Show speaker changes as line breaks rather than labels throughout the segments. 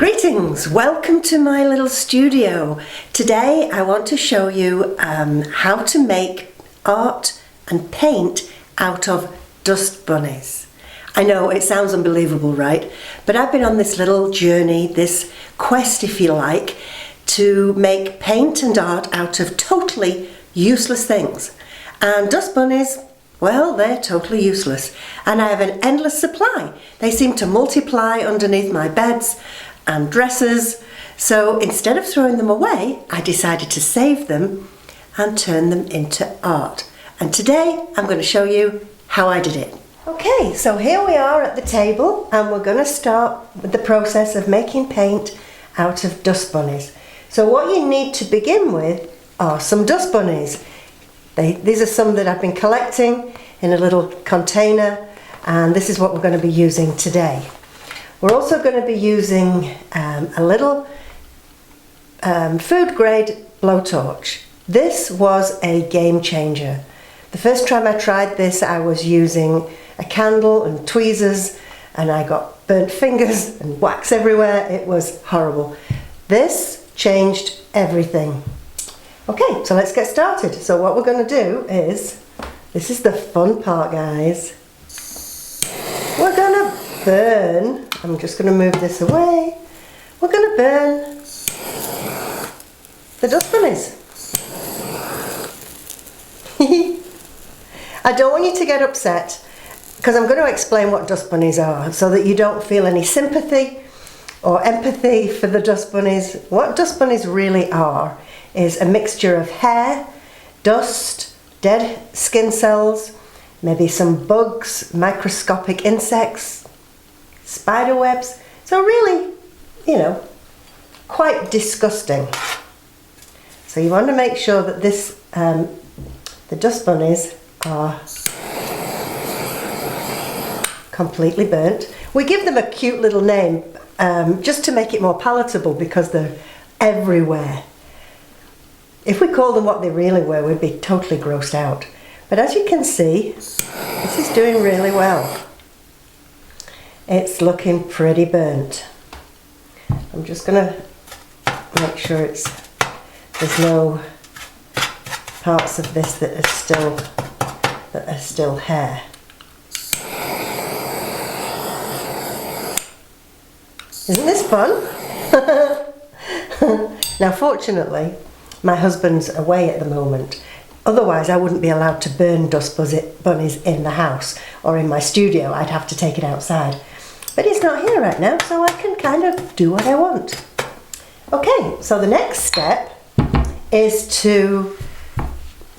Greetings, welcome to my little studio. Today I want to show you how to make art and paint out of dust bunnies. I know it sounds unbelievable, right? But I've been on this little journey, this quest if you like, to make paint and art out of totally useless things. And dust bunnies, well, they're totally useless. And I have an endless supply. They seem to multiply underneath my beds and dressers. So instead of throwing them away, I decided to save them and turn them into art. And today I'm going to show you how I did it. Okay, so here we are at the table and we're going to start with the process of making paint out of dust bunnies. So what you need to begin with are some dust bunnies. These are some that I've been collecting in a little container, and this is what we're going to be using today. We're also going to be using a little food grade blowtorch. This was a game changer. The first time I tried this, I was using a candle and tweezers and I got burnt fingers and wax everywhere. It was horrible. This changed everything. Okay, so let's get started. So what we're going to do is, this is the fun part, guys. We're going to burn, I'm just going to move this away. We're going to burn the dust bunnies. I don't want you to get upset because I'm going to explain what dust bunnies are so that you don't feel any sympathy or empathy for the dust bunnies. What dust bunnies really are is a mixture of hair, dust, dead skin cells, maybe some bugs, microscopic insects, spider webs. So really, you know, quite disgusting. So you want to make sure that this, the dust bunnies are completely burnt. We give them a cute little name just to make it more palatable because they're everywhere. If we call them what they really were, we'd be totally grossed out. But as you can see, this is doing really well. It's looking pretty burnt. I'm just going to make sure there's no parts of this that are still hair. Isn't this fun? Now fortunately, my husband's away at the moment. Otherwise I wouldn't be allowed to burn dust bunnies in the house or in my studio. I'd have to take it outside. But he's not here right now, so I can kind of do what I want. Okay, so the next step is to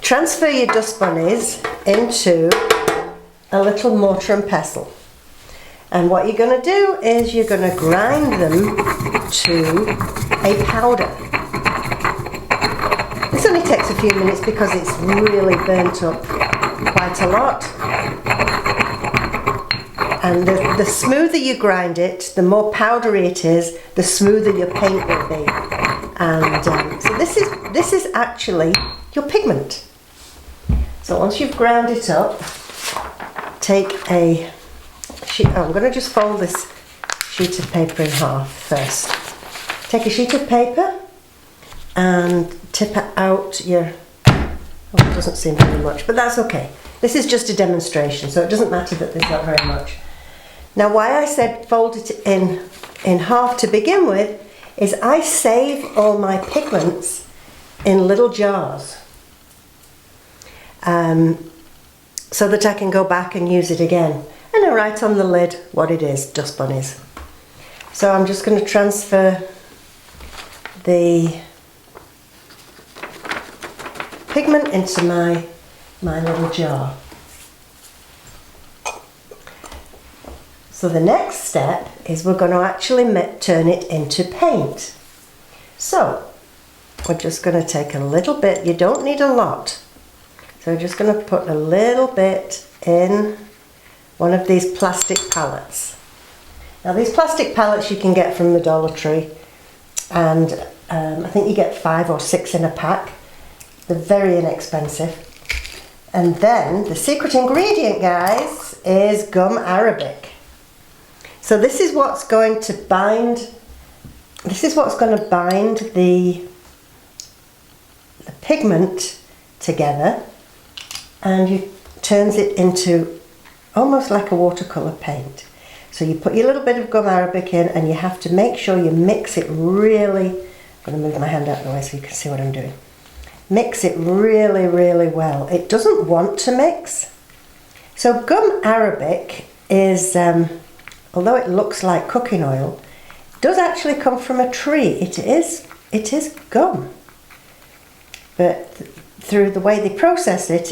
transfer your dust bunnies into a little mortar and pestle. And what you're going to do is you're going to grind them to a powder. This only takes a few minutes because it's really burnt up quite a lot. And the smoother you grind it, the more powdery it is, the smoother your paint will be. And so this is actually your pigment. So once you've ground it up, take a sheet. I'm going to just fold this sheet of paper in half first. Take a sheet of paper and tip out your, it doesn't seem very much, but that's okay. This is just a demonstration, so it doesn't matter that there's not very much. Now why I said fold it in half to begin with is I save all my pigments in little jars so that I can go back and use it again. And I write on the lid what it is, dust bunnies. So I'm just going to transfer the pigment into my little jar. So the next step is we're going to actually turn it into paint. So we're just going to take a little bit, you don't need a lot. So we're just going to put a little bit in one of these plastic pallets. Now these plastic pallets you can get from the Dollar Tree, and I think you get 5 or 6 in a pack. They're very inexpensive. And then the secret ingredient, guys, is gum arabic. So this is what's going to bind this is what's going to bind the pigment together, and you turns it into almost like a watercolour paint. So you put your little bit of gum arabic in, and you have to make sure you mix it really. I'm going to move my hand out of the way so you can see what I'm doing. Mix it really, really well. It doesn't want to mix. So gum arabic is, although it looks like cooking oil, it does actually come from a tree. It is gum. But through the way they process it,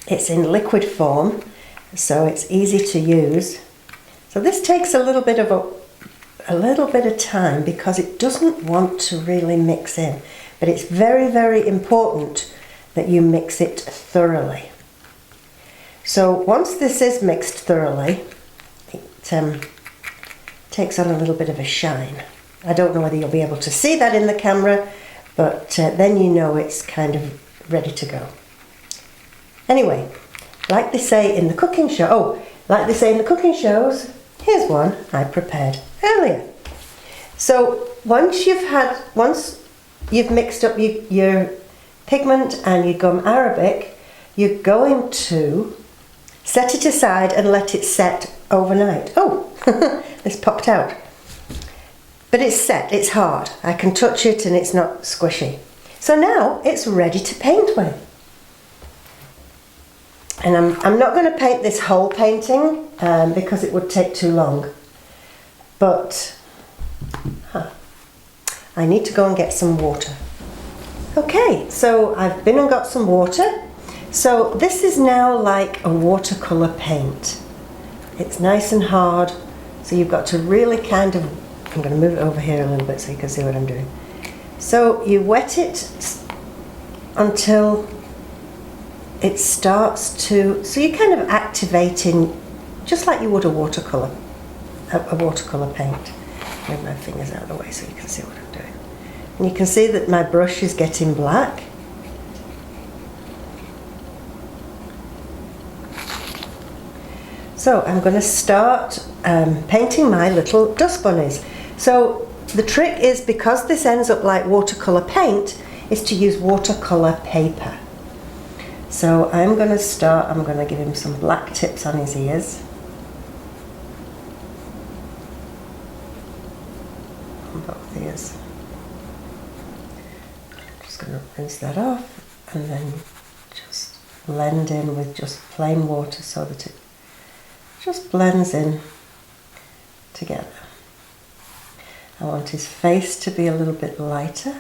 it's in liquid form, so it's easy to use. So this takes a little bit of time because it doesn't want to really mix in. But it's very, very important that you mix it thoroughly. So once this is mixed thoroughly, it takes on a little bit of a shine. I don't know whether you'll be able to see that in the camera, but then you know it's kind of ready to go. Anyway, like they say in the cooking show, here's one I prepared earlier. So once you've mixed up your pigment and your gum arabic, you're going to set it aside and let it set overnight. Oh, this popped out. But it's set, it's hard. I can touch it and it's not squishy. So now it's ready to paint with. And I'm not going to paint this whole painting because it would take too long. But I need to go and get some water. Okay, so I've been and got some water. So this is now like a watercolour paint. It's nice and hard, so you've got to really kind of, I'm going to move it over here a little bit so you can see what I'm doing. So you wet it until it starts to, so you're kind of activating just like you would a watercolour paint. Move my fingers out of the way so you can see what I'm doing. And you can see that my brush is getting black. So I'm going to start painting my little dust bunnies. So the trick is, because this ends up like watercolour paint, is to use watercolour paper. So I'm going to give him some black tips on his ears. On both ears. I'm just going to rinse that off and then just blend in with just plain water so that it just blends in together. I want his face to be a little bit lighter.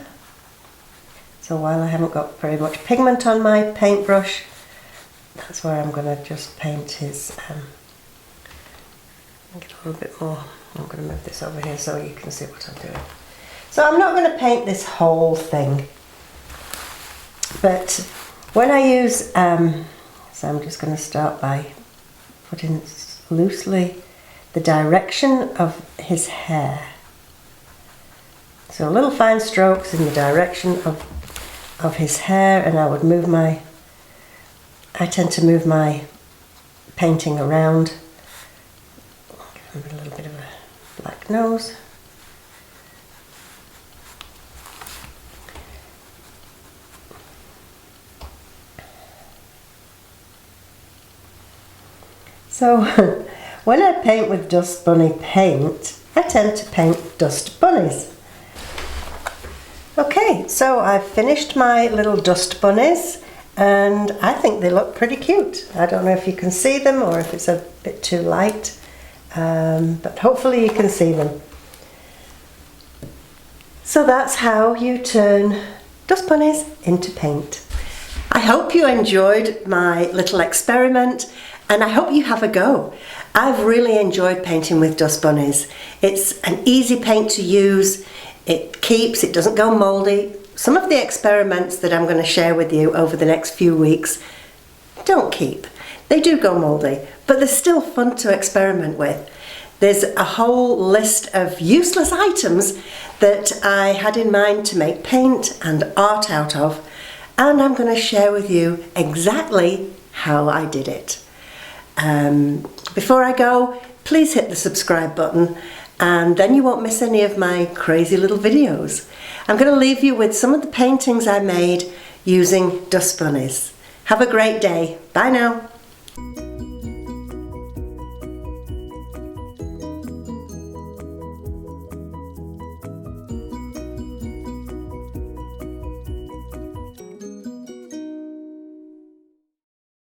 So while I haven't got very much pigment on my paintbrush, that's where I'm going to just paint his, get a little bit more. I'm going to move this over here so you can see what I'm doing. So I'm not going to paint this whole thing, but when I use, so I'm just going to start by putting loosely the direction of his hair. So little fine strokes in the direction of his hair, and I tend to move my painting around. Give him a little bit of a black nose. So when I paint with Dust Bunny paint, I tend to paint dust bunnies. Okay, so I've finished my little dust bunnies and I think they look pretty cute. I don't know if you can see them or if it's a bit too light, but hopefully you can see them. So that's how you turn dust bunnies into paint. I hope you enjoyed my little experiment and I hope you have a go. I've really enjoyed painting with dust bunnies. It's an easy paint to use. It keeps, it doesn't go mouldy. Some of the experiments that I'm going to share with you over the next few weeks don't keep. They do go mouldy, but they're still fun to experiment with. There's a whole list of useless items that I had in mind to make paint and art out of, and I'm going to share with you exactly how I did it. Before I go, please hit the subscribe button and then you won't miss any of my crazy little videos. I'm going to leave you with some of the paintings I made using dust bunnies. Have a great day. Bye now.